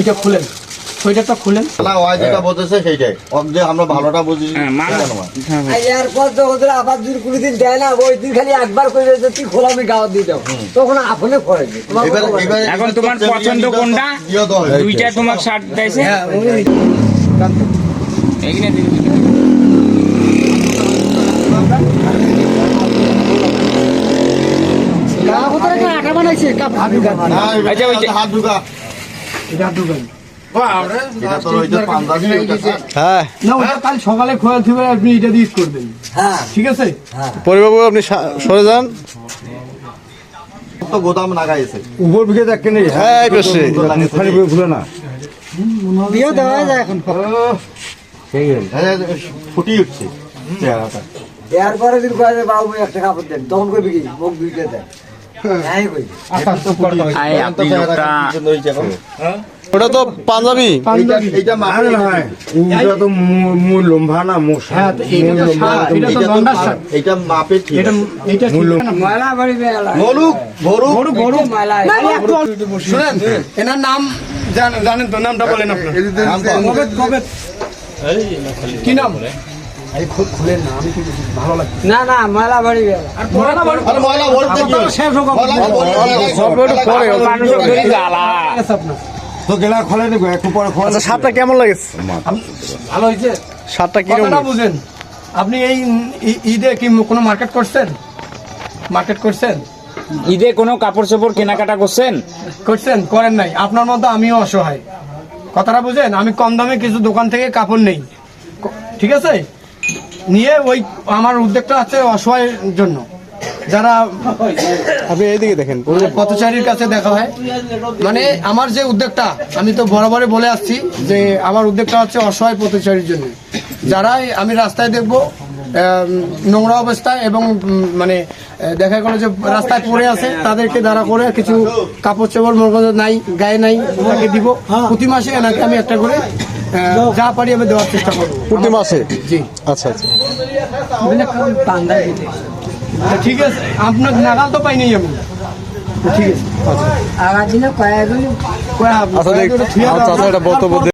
এটা খুলেন, সোয়েটারটা খুলেন। যেটা বলতেছে সেইটাই, যে আমরা ভালোটা বুঝি। এরপর তো ওদের আবার যদি কোনোদিন দেয় না, ওই দিন খালি একবার করে তুই খোলা আমি গাওয়া দিয়ে দাও, তখন আপনে পড়ে। এখন তোমার পছন্দ কোনটা? দুইটা তোমার শার্ট দিয়েছে। এইখানে দিন। আটা বানাইছে হাত ঢুকা। হ্যাঁ না, ওটা কাল সকালে খোয়াল থেকে আপনি এটা দিয়ে ইউজ করবেন। হ্যাঁ ঠিক আছে, পরিবাবু আপনি সরে যান। তো গোদাম লাগাইছে উপর দিকে দেখেন। হ্যাঁ এই পাশে ভুলে না বিয়ে দেওয়া যায় এখন। ফুটি উঠছে চেহারাটা। এরপরে দিন কয়ে বাবু একটা কাপড় দেন, তখন কই বিকি মুখ দুইটা দেন। হ্যাঁ কই আপনি লোকটা ওটা তো পাঞ্জাবি। এইটা মাপে ওটা তো মূল লম্বা না মশা। হ্যাঁ তো এটা তো লম্বা শার্ট। এইটা মাপে ঠিক এটা এটা মালা বাড়ি বেলা মলুক বড় বড় মালা। শুনেন, এনার নাম জানেন তো? নামটা বলেন আপনার। কবে কি নাম? না না মালা বাড়ি বেলা। আরে ময়লা বলতে কি শেষ হোক সব একটু পরে মানুষের ধরে জ্বালা। আপনার তো গেলা খোলা দেবো একটু পরে খোলা। আচ্ছা শার্টটা কেমন লাগেছে? ভালো হয়েছে। শার্টটা কিরকম? কথাটা বুঝেন, আপনি এই ঈদে কি কোনো মার্কেট করছেন? মার্কেট করছেন? ঈদে কোনো কাপড় চোপড় কেনাকাটা করছেন? করছেন? করেন নাই। আপনার মতো আমিও অসহায়। কথাটা বুঝেন, আমি কম দামে কিছু দোকান থেকে কাপড় নেই, ঠিক আছে, নিয়ে ওই আমার উদ্যোগটা আছে অসহায়ের জন্য। যারা আপনি এইদিকে দেখেন, পথচারীর কাছে দেখা হয়, মানে আমার যে উদ্যোগটা, আমি তো বরাবরই বলে আসছি যে আমার উদ্যোগটা হচ্ছে অসহায় পথচারীর জন্য। যারাই আমি রাস্তায় দেখবো নোংরা অবস্থায় এবং মানে দেখা গেল যে রাস্তায় পড়ে আছে, তাদেরকে দাঁড়া করে কিছু কাপড় চোপড় মনে নাই গায়ে নাই, ওনাকে দিব। প্রতি মাসে এনাকে আমি একটা করে যা পারি আমি দেওয়ার চেষ্টা করবো প্রতি মাসে। জি আচ্ছা আচ্ছা, ঠিক আছে। আপনার নাগাল তো পাইনি আমি। ঠিক আছে, আগার দিনে কয়েকজন আচ্ছা এটা বক্তব্য